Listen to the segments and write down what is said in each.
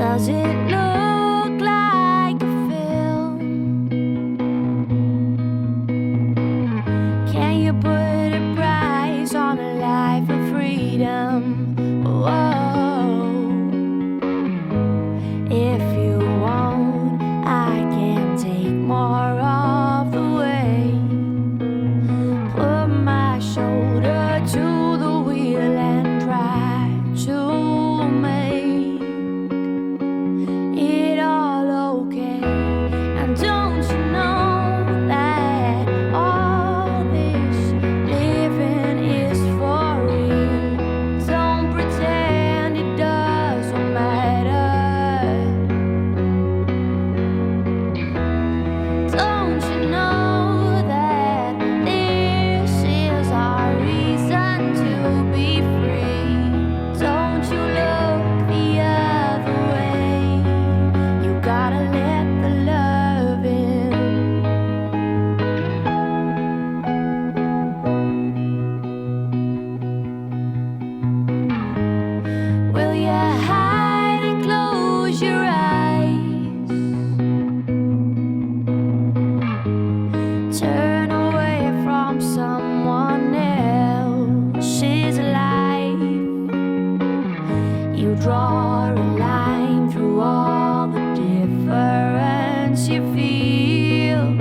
Does it look like a film? Can you put a price on a life of freedom? Whoa. If you won't, I can take more of the weight. Put my shoulder to the wheel and try to make it all okay. And don't you know that all this living is for real? Don't pretend it doesn't matter. Don't you know that this is our reason to be free? Don't you look the other way. You gotta let the love in. Will you hide and close your eyes? Turn away from someone else's life. You draw a line through all the difference you feel.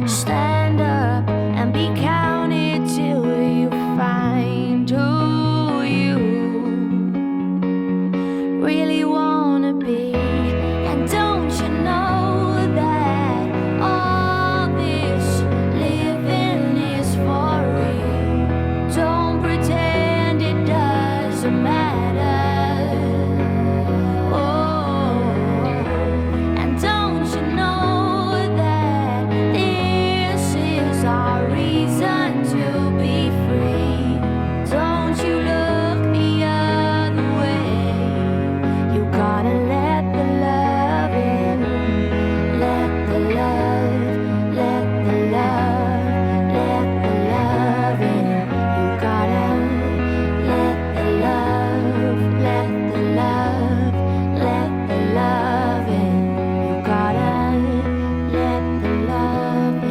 Stand up and be counted till you find who you really wanna be. And don't you know that all this living is for real? Don't pretend it doesn't matter. Oh, and don't you know that this is our reason to be free? Don't you look the other way. You gotta let the love in. Let the love, let the love, let the love in. You gotta let the love, let the love, let the love in. You gotta let the love in.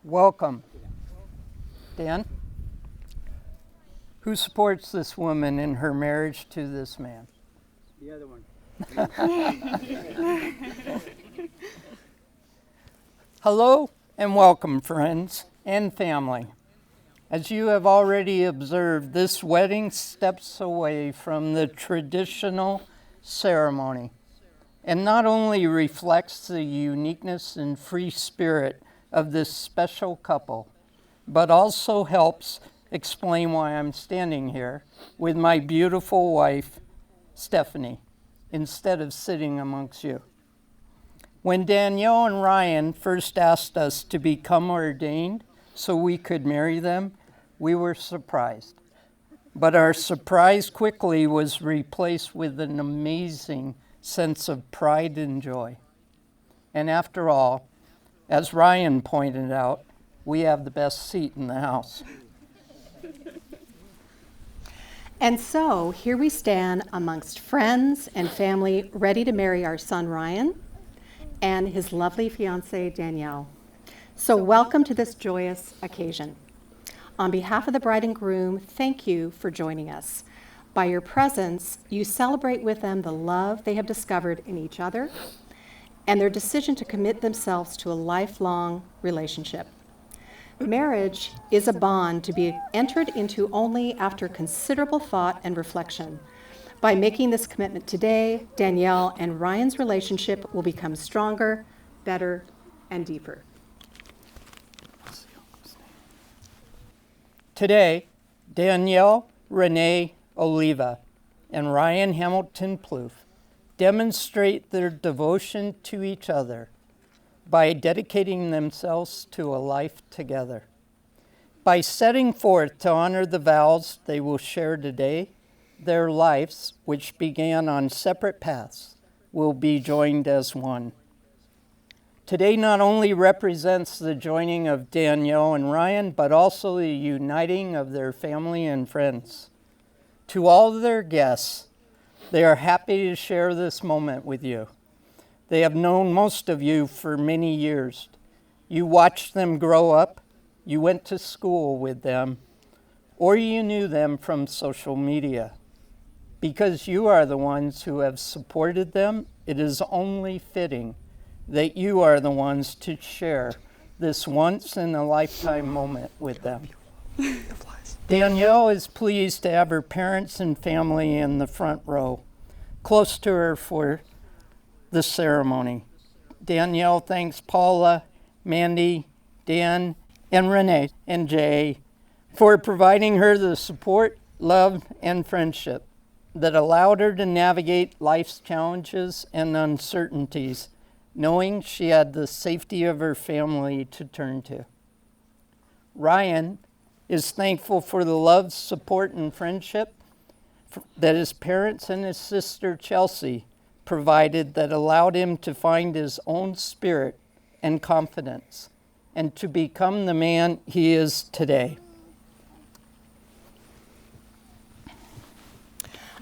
Welcome. Dan? Who supports this woman in her marriage to this man? The other one. Hello and welcome, friends and family. As you have already observed, this wedding steps away from the traditional ceremony and not only reflects the uniqueness and free spirit of this special couple, but also helps explain why I'm standing here with my beautiful wife, Stephanie, instead of sitting amongst you. When Danielle and Ryan first asked us to become ordained so we could marry them, we were surprised. But our surprise quickly was replaced with an amazing sense of pride and joy. And after all, as Ryan pointed out, we have the best seat in the house. And so here we stand amongst friends and family ready to marry our son Ryan and his lovely fiancée Danielle. So welcome to this joyous occasion. On behalf of the bride and groom, thank you for joining us. By your presence, you celebrate with them the love they have discovered in each other and their decision to commit themselves to a lifelong relationship. Marriage is a bond to be entered into only after considerable thought and reflection. By making this commitment today, Danielle and Ryan's relationship will become stronger, better, and deeper. Today, Danielle Renee Oliva and Ryan Hamilton Ploof demonstrate their devotion to each other by dedicating themselves to a life together. By setting forth to honor the vows they will share today, their lives, which began on separate paths, will be joined as one. Today not only represents the joining of Danielle and Ryan, but also the uniting of their family and friends. To all their guests, they are happy to share this moment with you. They have known most of you for many years. You watched them grow up, you went to school with them, or you knew them from social media. Because you are the ones who have supported them, it is only fitting that you are the ones to share this once-in-a-lifetime moment with them. Danielle is pleased to have her parents and family in the front row, close to her for the ceremony. Danielle thanks Paula, Mandy, Dan, and Renee and Jay for providing her the support, love, and friendship that allowed her to navigate life's challenges and uncertainties, knowing she had the safety of her family to turn to. Ryan is thankful for the love, support, and friendship that his parents and his sister Chelsea provided that allowed him to find his own spirit and confidence and to become the man he is today.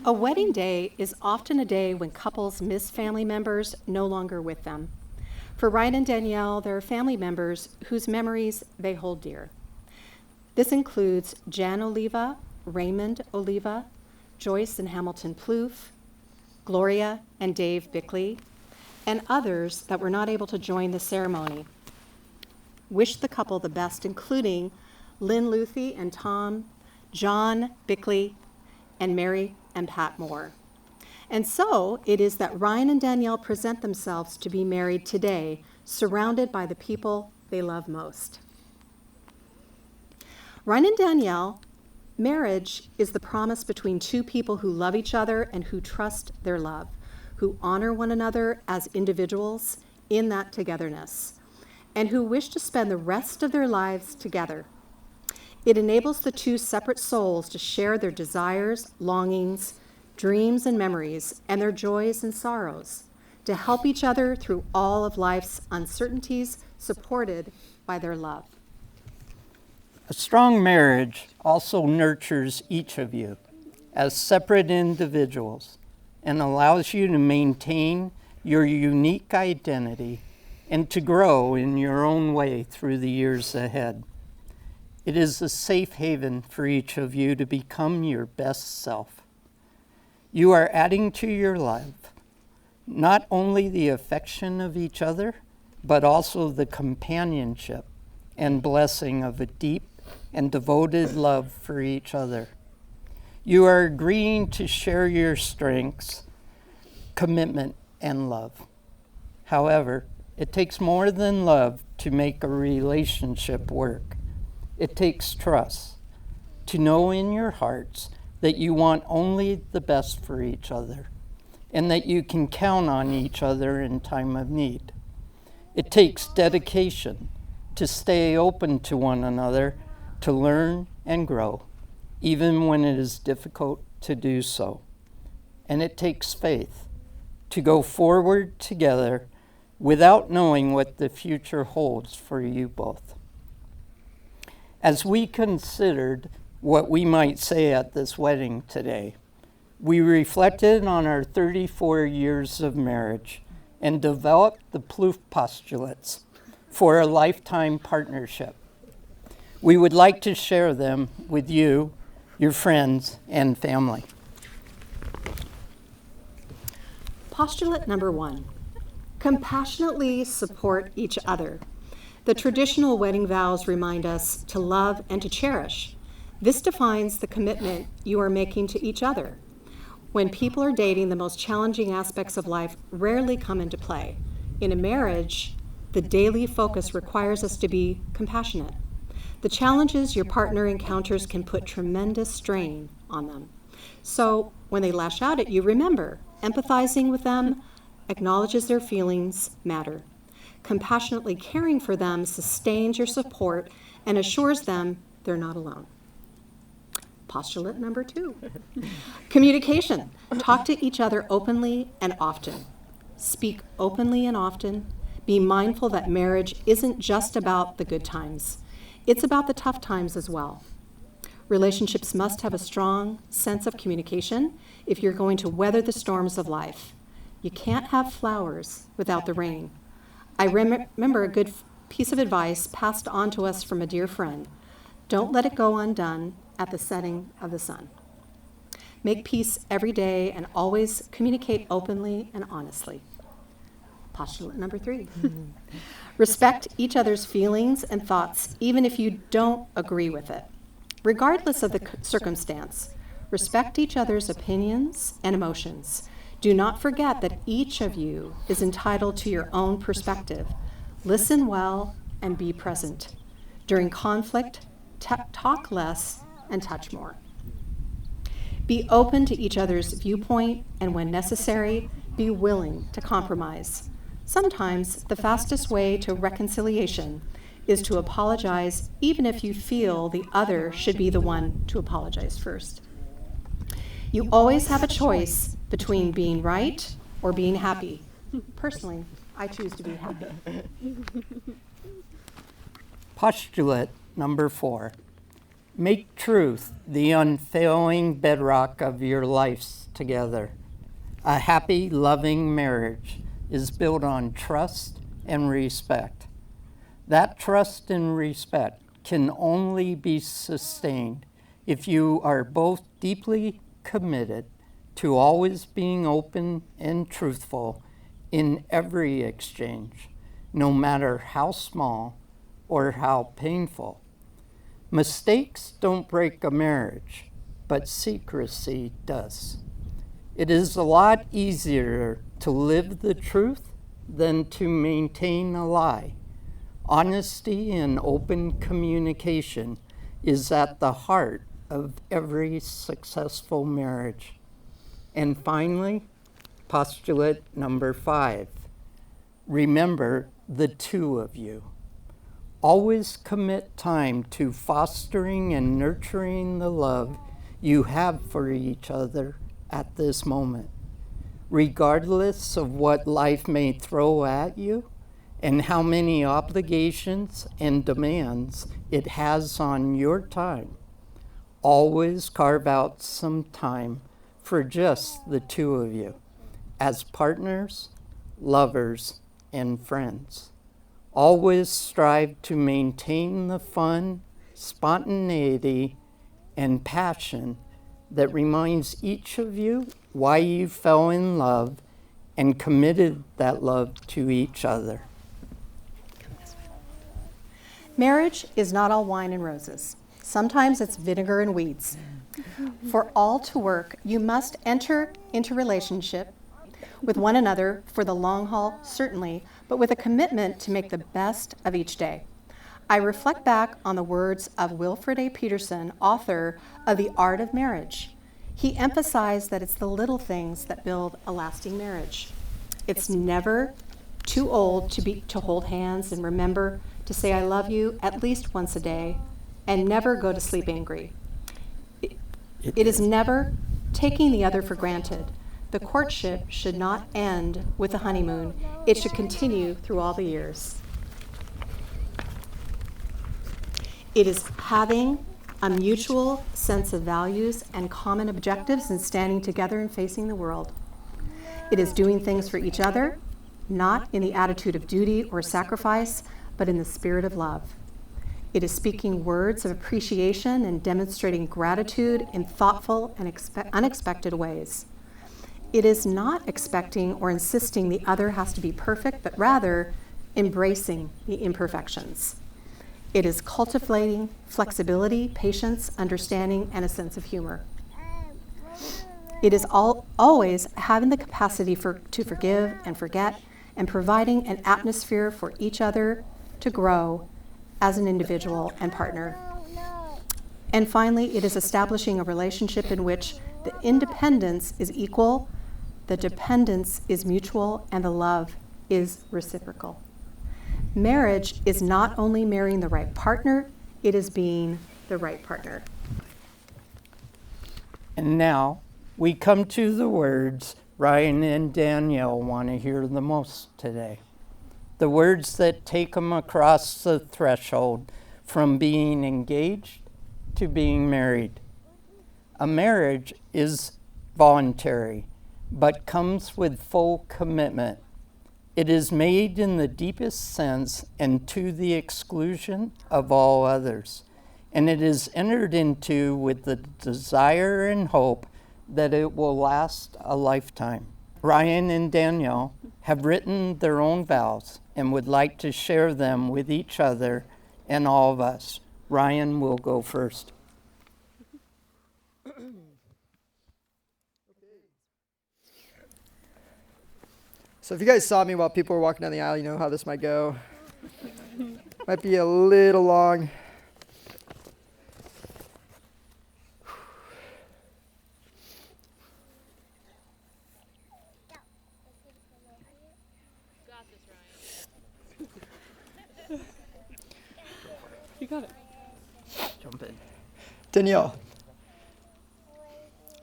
A wedding day is often a day when couples miss family members no longer with them. For Ryan and Danielle, there are family members whose memories they hold dear. This includes Jan Oliva, Raymond Oliva, Joyce and Hamilton Ploof, Gloria and Dave Bickley, and others that were not able to join the ceremony. Wish the couple the best, including Lynn Luthi and Tom, John Bickley, and Mary and Pat Moore. And so it is that Ryan and Danielle present themselves to be married today, surrounded by the people they love most. Ryan and Danielle, marriage is the promise between two people who love each other and who trust their love, who honor one another as individuals in that togetherness, and who wish to spend the rest of their lives together. It enables the two separate souls to share their desires, longings, dreams, and memories, and their joys and sorrows, to help each other through all of life's uncertainties, supported by their love. A strong marriage also nurtures each of you as separate individuals and allows you to maintain your unique identity and to grow in your own way through the years ahead. It is a safe haven for each of you to become your best self. You are adding to your life not only the affection of each other, but also the companionship and blessing of a deep and devoted love for each other. You are agreeing to share your strengths, commitment, and love. However, it takes more than love to make a relationship work. It takes trust to know in your hearts that you want only the best for each other and that you can count on each other in time of need. It takes dedication to stay open to one another, to learn and grow, even when it is difficult to do so. And it takes faith to go forward together without knowing what the future holds for you both. As we considered what we might say at this wedding today, we reflected on our 34 years of marriage and developed the Ploofs postulates for a lifetime partnership. We would like to share them with you, your friends, and family. Postulate number 1, compassionately support each other. The traditional wedding vows remind us to love and to cherish. This defines the commitment you are making to each other. When people are dating, the most challenging aspects of life rarely come into play. In a marriage, the daily focus requires us to be compassionate. The challenges your partner encounters can put tremendous strain on them. So when they lash out at you, remember, empathizing with them acknowledges their feelings matter. Compassionately caring for them sustains your support and assures them they're not alone. Postulate number 2, communication. Talk to each other openly and often. Speak openly and often. Be mindful that marriage isn't just about the good times. It's about the tough times as well. Relationships must have a strong sense of communication if you're going to weather the storms of life. You can't have flowers without the rain. I remember a good piece of advice passed on to us from a dear friend. Don't let it go undone at the setting of the sun. Make peace every day and always communicate openly and honestly. Postulate number 3. Respect each other's feelings and thoughts, even if you don't agree with it. Regardless of the circumstance, respect each other's opinions and emotions. Do not forget that each of you is entitled to your own perspective. Listen well and be present. During conflict, talk less and touch more. Be open to each other's viewpoint, and when necessary, be willing to compromise. Sometimes the fastest way to reconciliation is to apologize, even if you feel the other should be the one to apologize first. You always have a choice between being right or being happy. Personally, I choose to be happy. Postulate number 4. Make truth the unfailing bedrock of your lives together. A happy, loving marriage is built on trust and respect. That trust and respect can only be sustained if you are both deeply committed to always being open and truthful in every exchange, no matter how small or how painful. Mistakes don't break a marriage, but secrecy does. It is a lot easier to live the truth than to maintain a lie. Honesty and open communication is at the heart of every successful marriage. And finally, postulate number 5. Remember the two of you. Always commit time to fostering and nurturing the love you have for each other at this moment. Regardless of what life may throw at you and how many obligations and demands it has on your time, always carve out some time for just the two of you as partners, lovers, and friends. Always strive to maintain the fun, spontaneity, and passion that reminds each of you why you fell in love and committed that love to each other. Marriage is not all wine and roses. Sometimes it's vinegar and weeds. For all to work, you must enter into relationship with one another for the long haul, certainly, but with a commitment to make the best of each day. I reflect back on the words of Wilfred A. Peterson, author of The Art of Marriage. He emphasized that it's the little things that build a lasting marriage. It's never too old to hold hands and remember to say I love you at least once a day and never go to sleep angry. It is never taking the other for granted. The courtship should not end with the honeymoon. It should continue through all the years. It is having a mutual sense of values and common objectives and standing together and facing the world. It is doing things for each other, not in the attitude of duty or sacrifice, but in the spirit of love. It is speaking words of appreciation and demonstrating gratitude in thoughtful and unexpected ways. It is not expecting or insisting the other has to be perfect, but rather embracing the imperfections. It is cultivating flexibility, patience, understanding, and a sense of humor. It is always having the capacity to forgive and forget and providing an atmosphere for each other to grow as an individual and partner. And finally, it is establishing a relationship in which the independence is equal, the dependence is mutual, and the love is reciprocal. Marriage is not only marrying the right partner, it is being the right partner. And now we come to the words Ryan and Danielle want to hear the most today. The words that take them across the threshold from being engaged to being married. A marriage is voluntary, but comes with full commitment. It is made in the deepest sense and to the exclusion of all others. And it is entered into with the desire and hope that it will last a lifetime. Ryan and Danielle have written their own vows and would like to share them with each other and all of us. Ryan will go first. So if you guys saw me while people were walking down the aisle, you know how this might go. Might be a little long. You got it. Jump in. Danielle,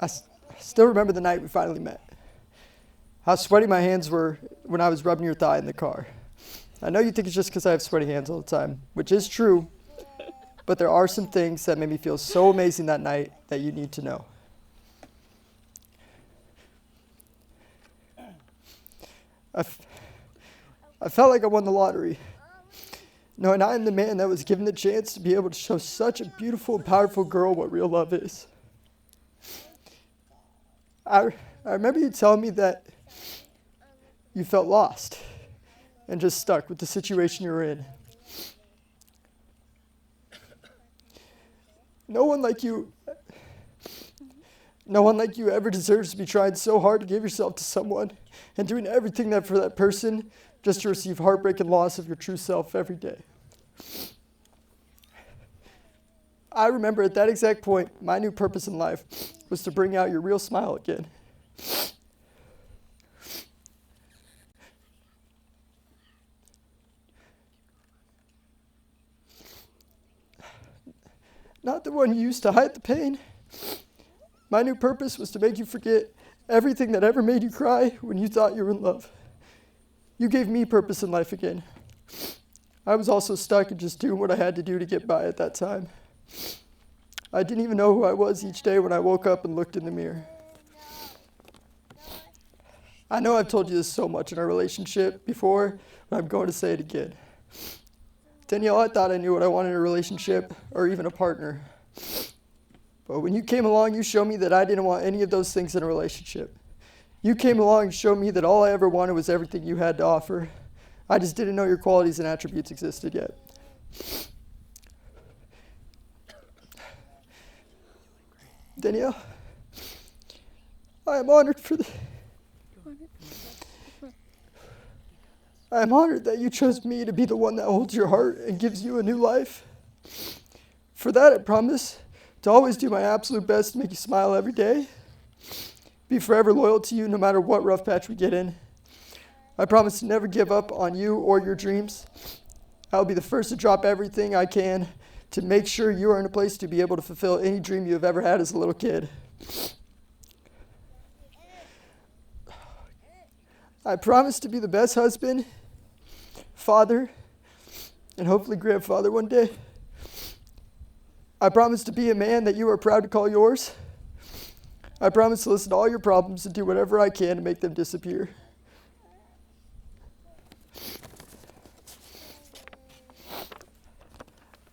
I still remember the night we finally met. How sweaty my hands were when I was rubbing your thigh in the car. I know you think it's just because I have sweaty hands all the time, which is true, but there are some things that made me feel so amazing that night that you need to know. I felt like I won the lottery, knowing I am the man that was given the chance to be able to show such a beautiful and powerful girl what real love is. I remember you telling me that you felt lost and just stuck with the situation you were in. No one like you ever deserves to be trying so hard to give yourself to someone and doing everything that for that person just to receive heartbreak and loss of your true self every day. I remember at that exact point, my new purpose in life was to bring out your real smile again. Not the one you used to hide the pain. My new purpose was to make you forget everything that ever made you cry when you thought you were in love. You gave me purpose in life again. I was also stuck in just doing what I had to do to get by at that time. I didn't even know who I was each day when I woke up and looked in the mirror. I know I've told you this so much in our relationship before, but I'm going to say it again. Danielle, I thought I knew what I wanted in a relationship or even a partner. But when you came along, you showed me that I didn't want any of those things in a relationship. You came along and showed me that all I ever wanted was everything you had to offer. I just didn't know your qualities and attributes existed yet. Danielle, I am honored I am honored that you chose me to be the one that holds your heart and gives you a new life. For that, I promise to always do my absolute best to make you smile every day. Be forever loyal to you no matter what rough patch we get in. I promise to never give up on you or your dreams. I'll be the first to drop everything I can to make sure you are in a place to be able to fulfill any dream you have ever had as a little kid. I promise to be the best husband, father, and hopefully grandfather one day. I promise to be a man that you are proud to call yours. I promise to listen to all your problems and do whatever I can to make them disappear.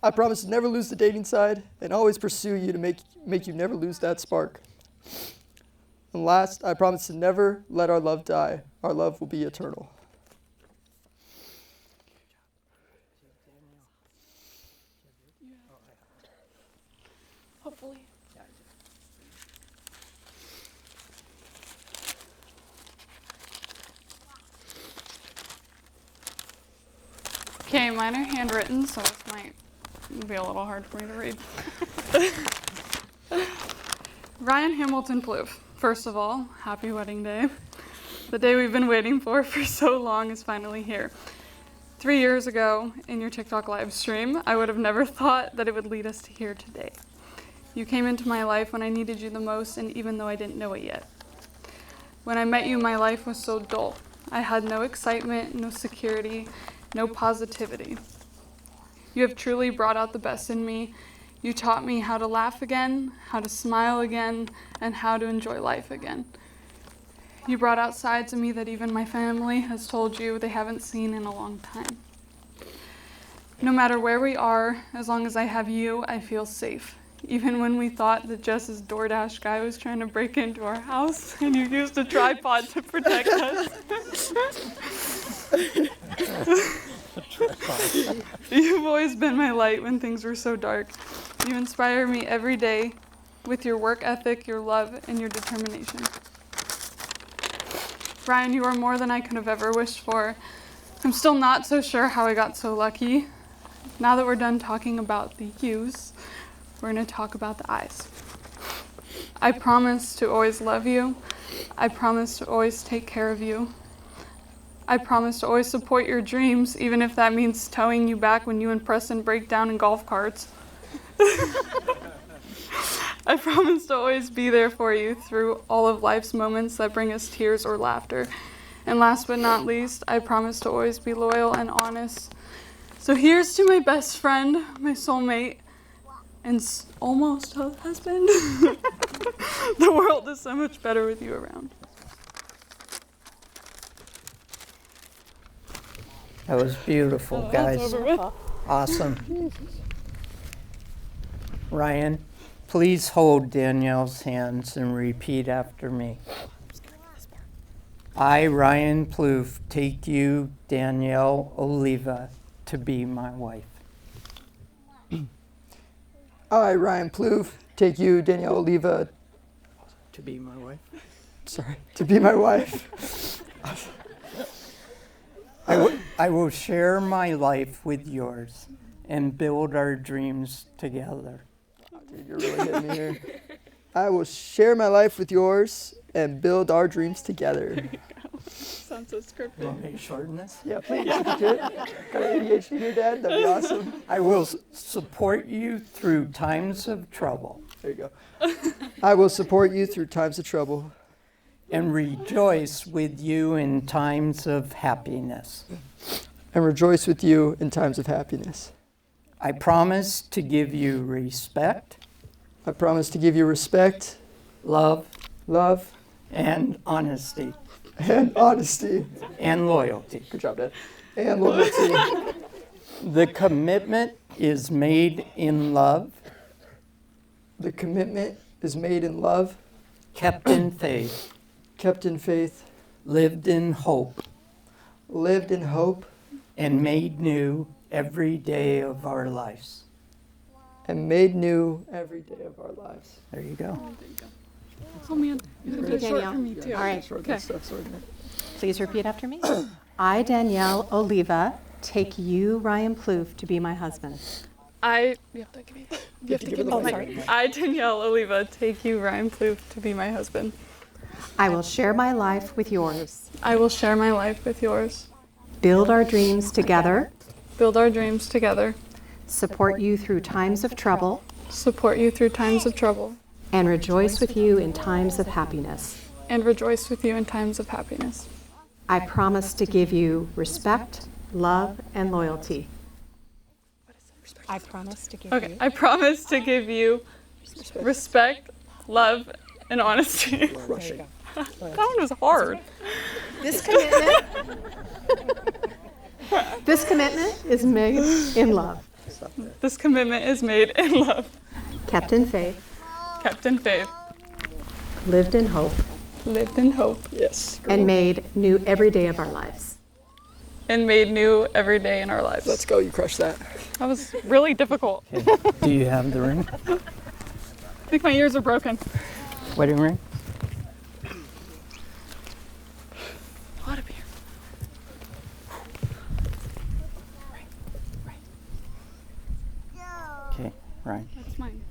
I promise to never lose the dating side and always pursue you to make you never lose that spark. And last, I promise to never let our love die. Our love will be eternal. Hopefully. Okay, mine are handwritten, so this might be a little hard for me to read. Ryan Hamilton Ploof. First of all, happy wedding day. The day we've been waiting for so long is finally here. 3 years ago, in your TikTok live stream, I would have never thought that it would lead us to here today. You came into my life when I needed you the most, and even though I didn't know it yet. When I met you, my life was so dull. I had no excitement, no security, no positivity. You have truly brought out the best in me. You taught me how to laugh again, how to smile again, and how to enjoy life again. You brought out sides of me that even my family has told you they haven't seen in a long time. No matter where we are, as long as I have you, I feel safe. Even when we thought that Jess's DoorDash guy was trying to break into our house and you used a tripod to protect us. You've always been my light when things were so dark. You inspire me every day with your work ethic, your love, and your determination. Ryan, you are more than I could have ever wished for. I'm still not so sure how I got so lucky. Now that we're done talking about the yous, we're going to talk about the I's. I promise to always love you. I promise to always take care of you. I promise to always support your dreams, even if that means towing you back when you and Preston break down in golf carts. I promise to always be there for you through all of life's moments that bring us tears or laughter. And last but not least, I promise to always be loyal and honest. So here's to my best friend, my soulmate, and almost husband. The world is so much better with you around. That was beautiful, guys. Awesome. Ryan, please hold Danielle's hands and repeat after me. I, Ryan Ploof, take you, Danielle Oliva, to be my wife. I, Ryan Ploof, take you, Danielle Oliva, To be my wife? to be my wife. I will share my life with yours and build our dreams together. Dude, you're really hitting me here. I will share my life with yours and build our dreams together. Sounds so scripted. Want me to shorten this? Yeah, please. If you could. Got an ADHD here, Dad? That'd be awesome. I will support you through times of trouble There you go. I will support you through times of trouble and rejoice with you in times of happiness. and rejoice with you in times of happiness. I promise to give you respect, I promise to give you respect, love, love, and honesty, and honesty. and loyalty. Good job, Dad. And loyalty. The commitment is made in love, The commitment is made in love, kept in faith, kept in faith, lived in hope, lived in hope, and made new every day of our lives. and made new every day of our lives. There you go. Oh man, you, it's short Danielle. for me too. All right, Short Okay. that stuff, sorry. please repeat after me. I, Danielle Oliva, take you, Ryan Ploof, to be my husband. You have to give me. You have to give me the mic. I, Danielle Oliva, take you, Ryan Ploofs, to be my husband. I will share my life with yours, I will share my life with yours. build our dreams together, Build our dreams together. support you through times of trouble, Support you through times of trouble. and rejoice with you in times of happiness. And rejoice with you in times of happiness. I promise to give you respect, love, and loyalty. I promise to give Okay, I promise to give you respect, love, and honesty. That one was hard. This commitment is made in love, This commitment is made in love, kept in faith, kept in faith, lived in hope, lived in hope, Yes. and made new every day of our lives. and made new every day in our lives. Let's go. You crushed that. That was really difficult. Do you have the ring? I think my ears are broken. Wedding ring? A lot of beer. Okay, Ryan. That's mine.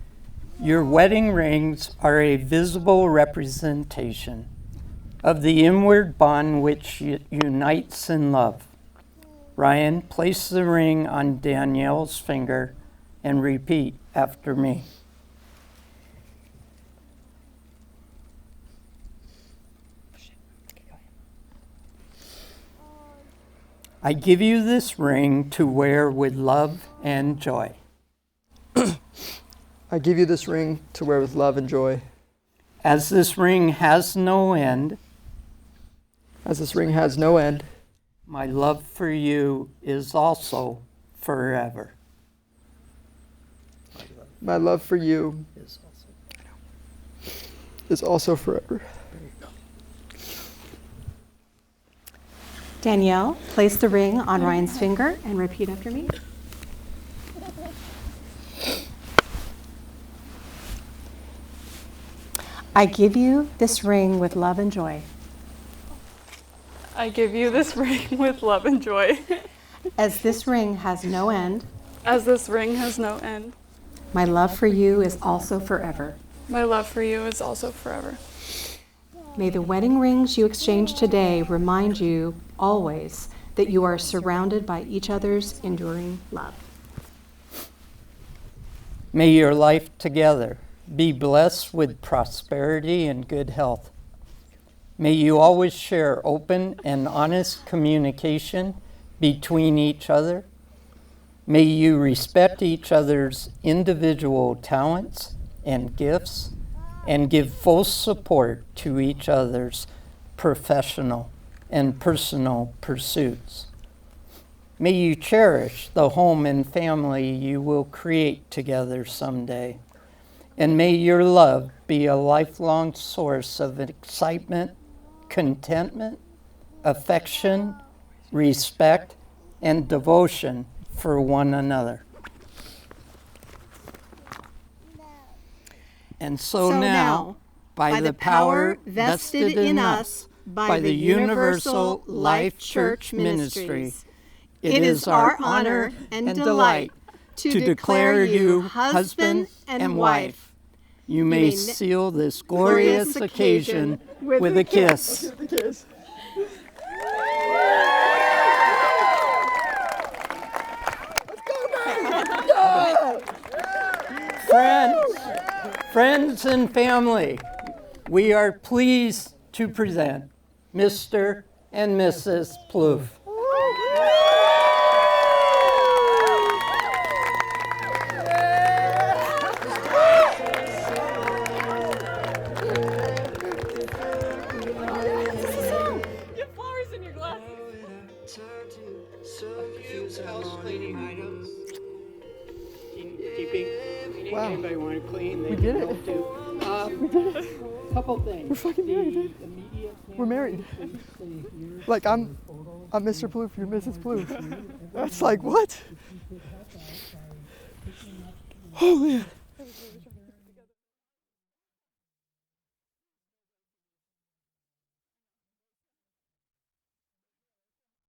Your wedding rings are a visible representation of the inward bond which unites in love. Ryan, place the ring on Danielle's finger and repeat after me. I give you this ring to wear with love and joy. I give you this ring to wear with love and joy. As this ring has no end, As this ring has no end, my love for you is also forever. my love for you is also forever. Danielle, place the ring on Ryan's finger and repeat after me. I give you this ring with love and joy. I give you this ring with love and joy. As this ring has no end, As this ring has no end, my love for you is also forever. my love for you is also forever. May the wedding rings you exchange today remind you always that you are surrounded by each other's enduring love. May your life together be blessed with prosperity and good health. May you always share open and honest communication between each other. May you respect each other's individual talents and gifts and give full support to each other's professional and personal pursuits. May you cherish the home and family you will create together someday. And may your love be a lifelong source of excitement, contentment, affection, respect, and devotion for one another. And so now, by the power vested in us by the Universal Life Church Ministry, it is our honor and delight to declare you husband and wife. You may seal this glorious occasion with a kiss. Friends and family, we are pleased to present Mr. and Mrs. Ploof. Get flowers in your glasses. Wow. Anybody want to clean? We did it. Couple things. We're fucking married. We're married. Like I'm Mr. Ploof, you're Mrs. Ploof. That's like what? Oh man.